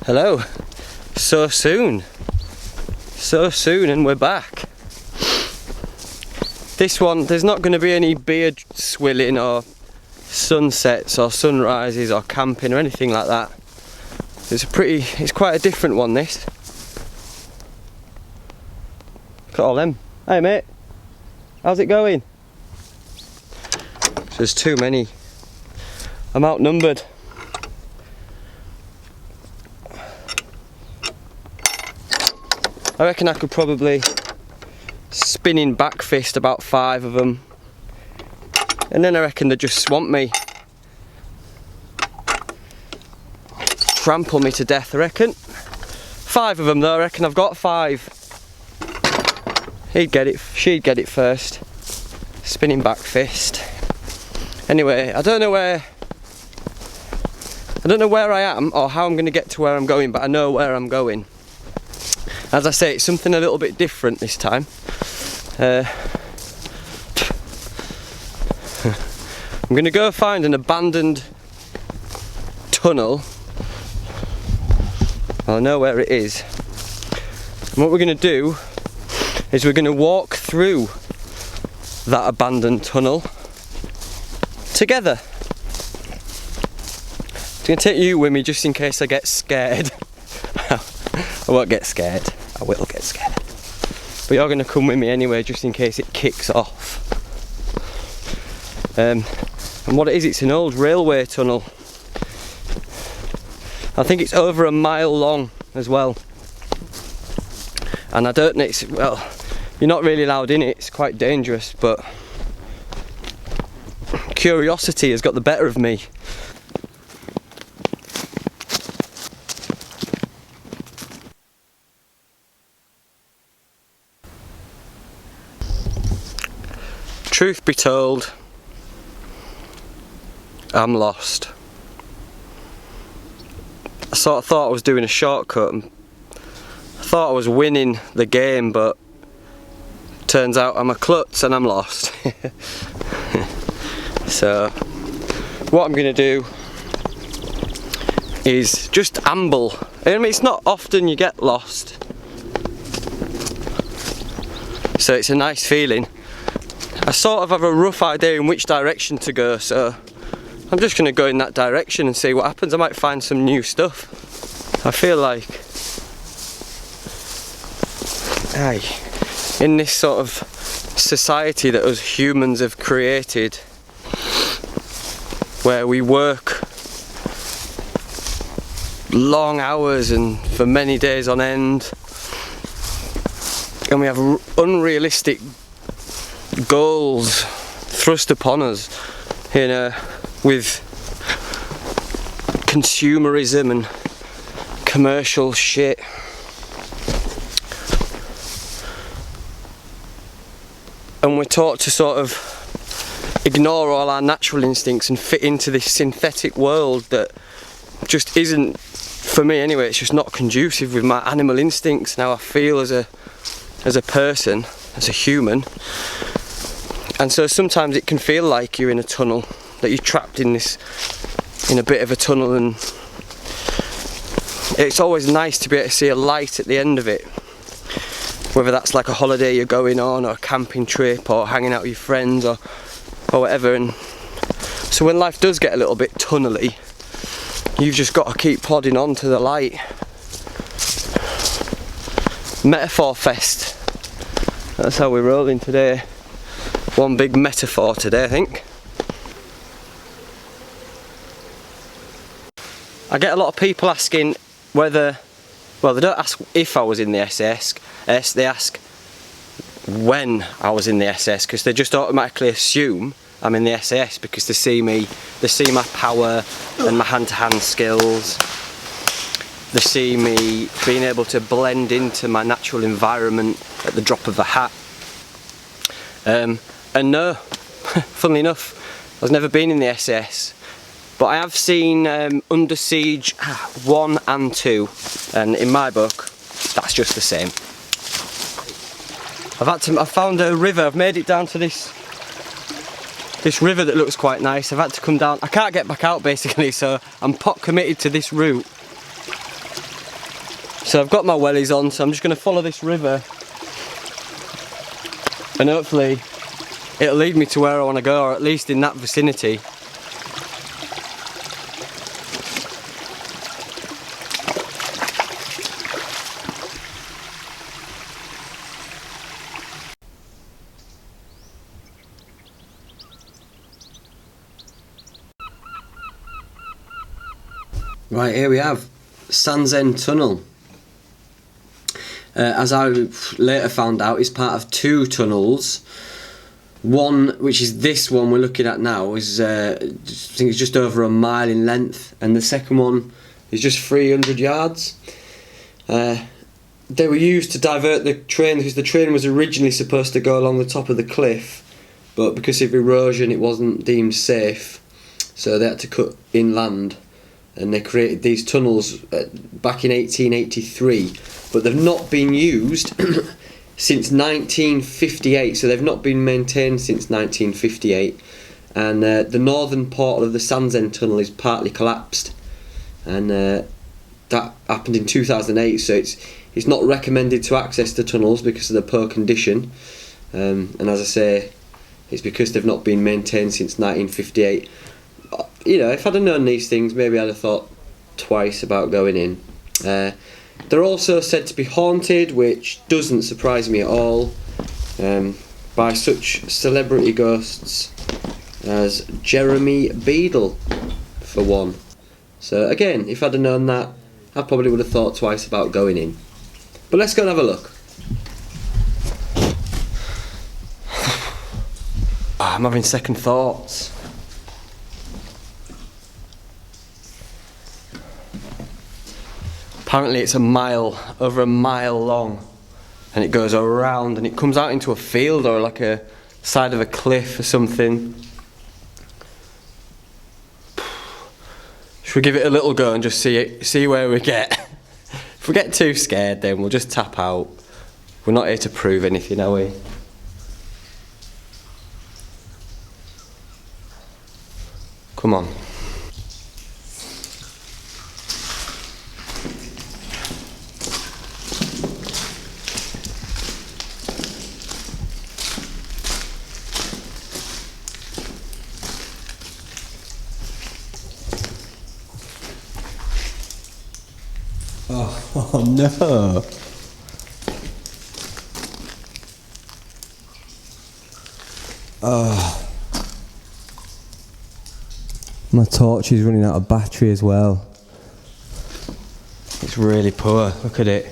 Hello. So soon and we're back. This one, there's not going to be any beard swilling or sunsets or sunrises or camping or anything like that. It's quite a different one, this. Look at all them. Hey mate, how's it going? There's too many. I'm outnumbered. I reckon I could probably spinning back fist about 5 of them, and then I reckon they'd just swamp me, trample me to death. I reckon 5 of them though. I reckon I've got 5. He'd get it, she'd get it first. Spinning back fist. Anyway, I don't know where I am or how I'm going to get to where I'm going, but I know where I'm going. As I say, it's something a little bit different this time. I'm going to go find an abandoned tunnel. I know where it is. And what we're going to do is we're going to walk through that abandoned tunnel together. I'm going to take you with me just in case I get scared. I won't get scared. I will get scared. But you're going to come with me anyway, just in case it kicks off. And what it is, it's an old railway tunnel. I think it's over a mile long as well. And I don't know, well, you're not really allowed in it, it's quite dangerous, but curiosity has got the better of me. Truth be told, I'm lost. I sort of thought I was doing a shortcut and I thought I was winning the game, but turns out I'm a klutz and I'm lost. So what I'm going to do is just amble. I mean, it's not often you get lost, so it's a nice feeling. I sort of have a rough idea in which direction to go, so I'm just going to go in that direction and see what happens. I might find some new stuff. I feel like in this sort of society that us humans have created, where we work long hours and for many days on end, and we have unrealistic goals thrust upon us, you know, with consumerism and commercial shit. And we're taught to sort of ignore all our natural instincts and fit into this synthetic world that just isn't, for me anyway, it's just not conducive with my animal instincts and how I feel as a person, as a human. And so sometimes it can feel like you're in a tunnel, that you're trapped in a bit of a tunnel, and it's always nice to be able to see a light at the end of it, whether that's like a holiday you're going on, or a camping trip, or hanging out with your friends, or whatever. And so when life does get a little bit tunnely, you've just got to keep plodding on to the light. Metaphor fest, that's how we're rolling today. One big metaphor today, I think. I get a lot of people asking whether, well, they don't ask if I was in the SS, they ask when I was in the SS, because they just automatically assume I'm in the SAS because they see my power and my hand-to-hand skills. They see me being able to blend into my natural environment at the drop of a hat. And no, funnily enough, I've never been in the SAS, but I have seen Under Siege 1 and 2, and in my book, that's just the same. I've found a river. I've made it down to this river that looks quite nice. I've had to come down. I can't get back out basically, so I'm pot committed to this route. So I've got my wellies on, so I'm just going to follow this river and hopefully it'll lead me to where I want to go, or at least in that vicinity. Right, here we have Sands End Tunnel. As I later found out, it's part of two tunnels. One, which is this one we're looking at now, is I think it's just over a mile in length, and the second one is just 300 yards. They were used to divert the train because the train was originally supposed to go along the top of the cliff, but because of erosion it wasn't deemed safe, so they had to cut inland. And they created these tunnels back in 1883, but they've not been used since 1958, so they've not been maintained since 1958. And the northern portal of the Sands End Tunnel is partly collapsed, and that happened in 2008, so it's not recommended to access the tunnels because of the poor condition. And as I say, it's because they've not been maintained since 1958. You know, if I'd have known these things, maybe I'd have thought twice about going in. They're also said to be haunted, which doesn't surprise me at all, by such celebrity ghosts as Jeremy Beadle, for one. So again, if I'd have known that, I probably would have thought twice about going in. But let's go and have a look. I'm having second thoughts. Apparently it's over a mile long, and it goes around and it comes out into a field or like a side of a cliff or something. Should we give it a little go and just see where we get? If we get too scared, then we'll just tap out. We're not here to prove anything, are we? Come on. Oh no! My torch is running out of battery as well. It's really poor. Look at it.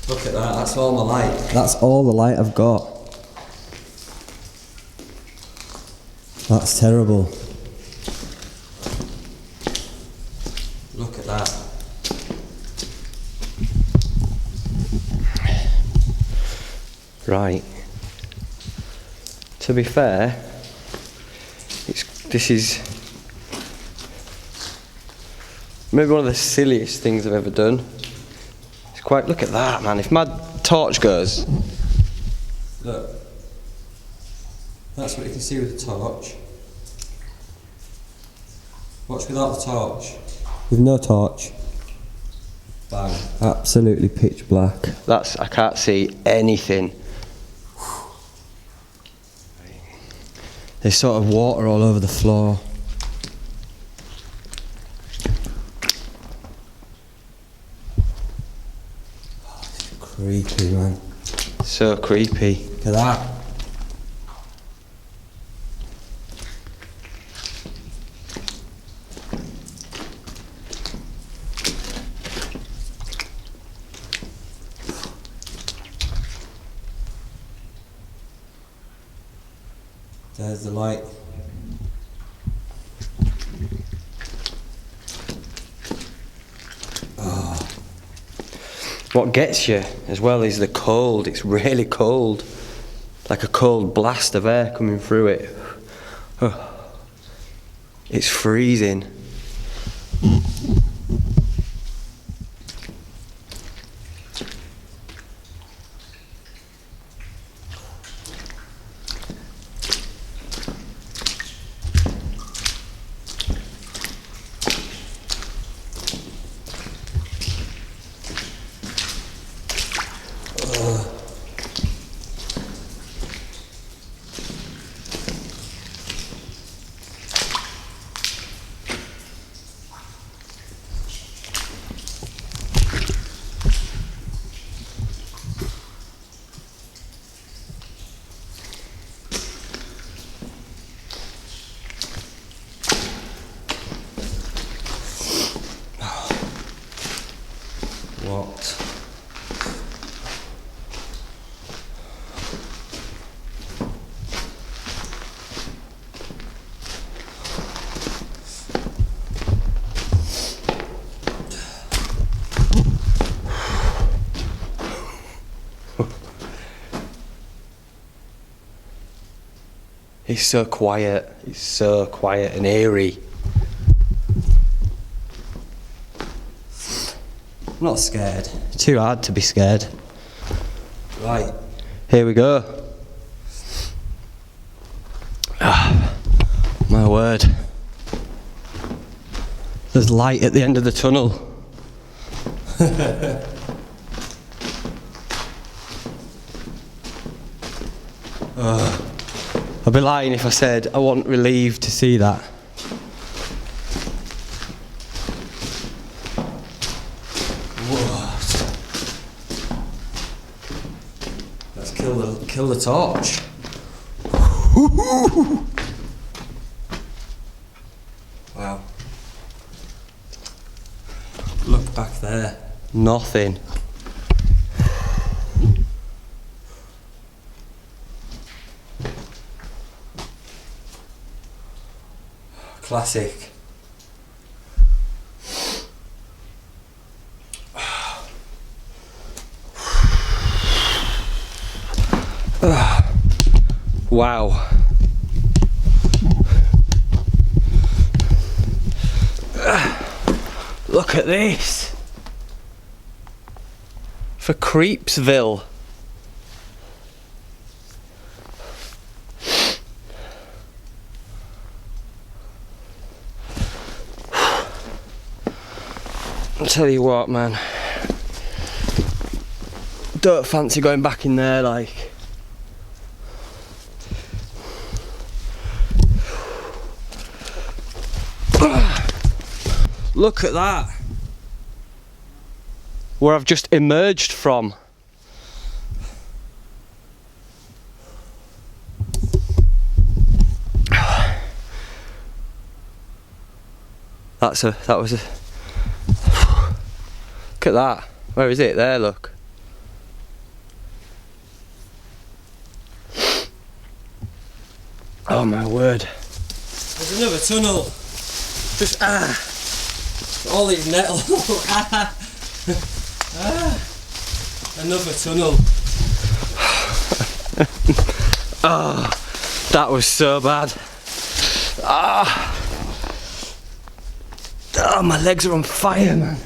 Look at that, that's all my light. That's all the light I've got. That's terrible. Look at that. Right. To be fair, this is maybe one of the silliest things I've ever done. It's quite. Look at that, man. If my torch goes. Look. That's what you can see with the torch. Watch without the torch. With no torch. Bang. Absolutely pitch black. I can't see anything. There's sort of water all over the floor. Oh, it's creepy, man. So creepy. Look at that. There's the light. Oh. What gets you as well is the cold. It's really cold. Like a cold blast of air coming through it. Oh. It's freezing. What? It's so quiet. It's so quiet and eerie. I'm not scared. It's too hard to be scared. Right, here we go. Ah, my word. There's light at the end of the tunnel. I'd be lying if I said I wasn't relieved to see that. Let's kill the torch. Wow. Look back there. Nothing. Classic. Wow. Look at this. For Creepsville. I'll tell you what, man. Don't fancy going back in there, like. Look at that. Where I've just emerged from. That was a. Look at that. Where is it? There, look. Oh my word. There's another tunnel. Just all these nettles. Another tunnel. Oh, that was so bad. Oh, my legs are on fire, man.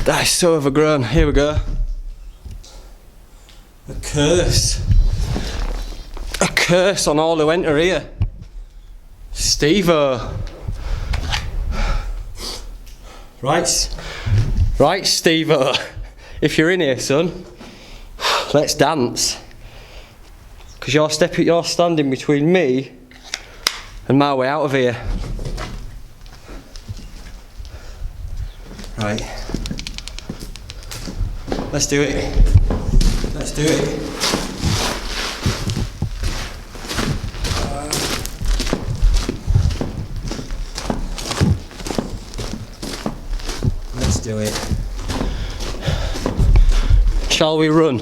That is so overgrown. Here we go. A curse. A curse on all who enter here. Steve-O. Right, Steve-O. If you're in here, son, let's dance. Because you're standing between me and my way out of here. Right. Let's do it. Let's do it. Let's do it. Shall we run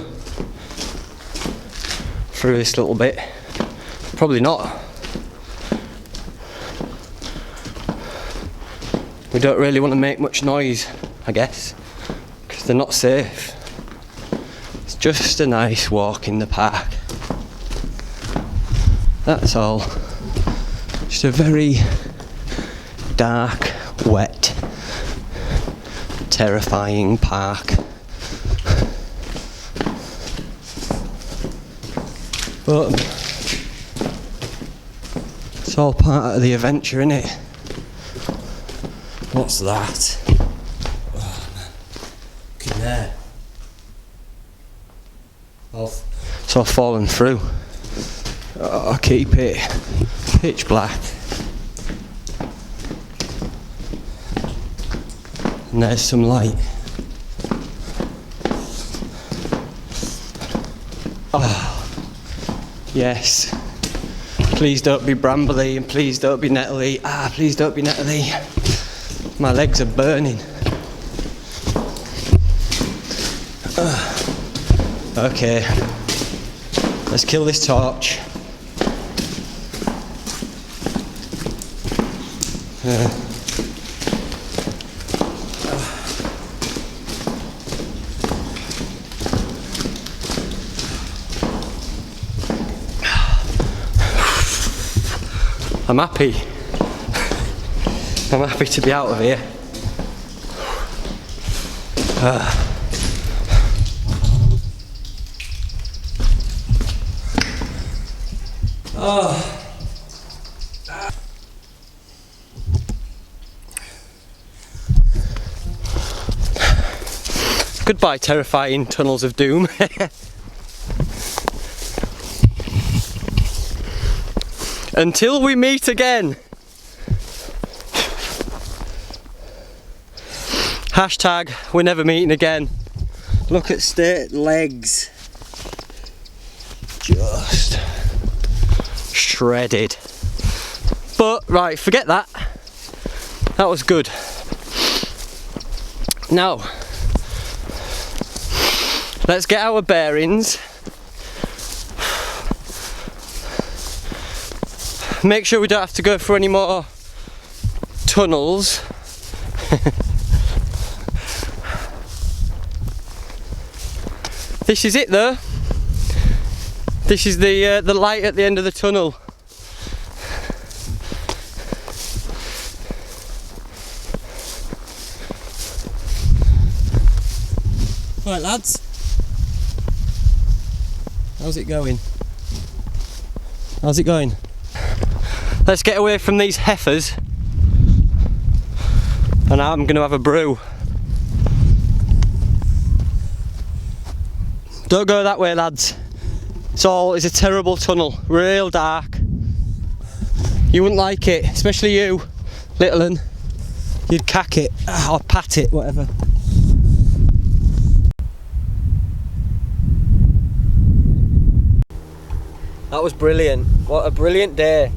through this little bit? Probably not. We don't really want to make much noise, I guess, because they're not safe. It's just a nice walk in the park. That's all. Just a very dark, wet, terrifying park. But it's all part of the adventure, innit? What's that? Oh man, look in there. it's all fallen through. I'll keep it pitch black. And there's some light. Oh, yes. Please don't be brambly and please don't be nettly. Please don't be nettly. My legs are burning. Okay, let's kill this torch. I'm happy. I'm happy to be out of here. Goodbye, terrifying tunnels of doom. Until we meet again. Hashtag we're never meeting again. Look at state legs. Just shredded. But right, forget that. That was good. Now, let's get our bearings. Make sure we don't have to go through any more tunnels. This is it though. This is the light at the end of the tunnel. Right lads, how's it going? How's it going? Let's get away from these heifers and I'm going to have a brew. Don't go that way lads, it's a terrible tunnel, real dark. You wouldn't like it, especially you, little un. You'd cack it, or pat it, whatever. That was brilliant, what a brilliant day.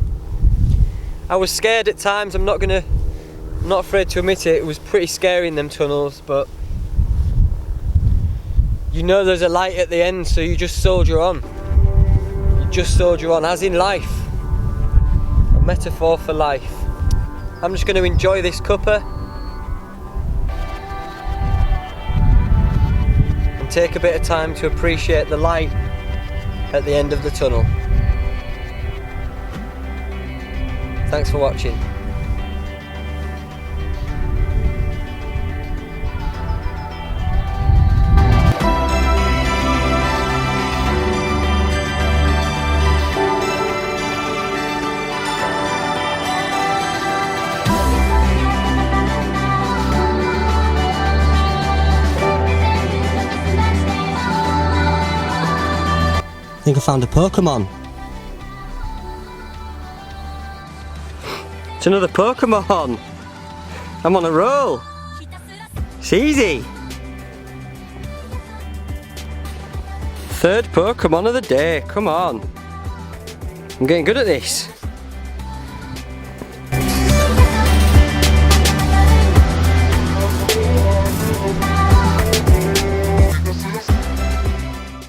I was scared at times, I'm not afraid to admit it, it was pretty scary in them tunnels, but you know there's a light at the end, so you just soldier on. You just soldier on, as in life. A metaphor for life. I'm just going to enjoy this cuppa and take a bit of time to appreciate the light at the end of the tunnel. Thanks for watching. I think I found a Pokemon. It's another Pokemon. I'm on a roll. It's easy. Third Pokemon of the day. Come on. I'm getting good at this.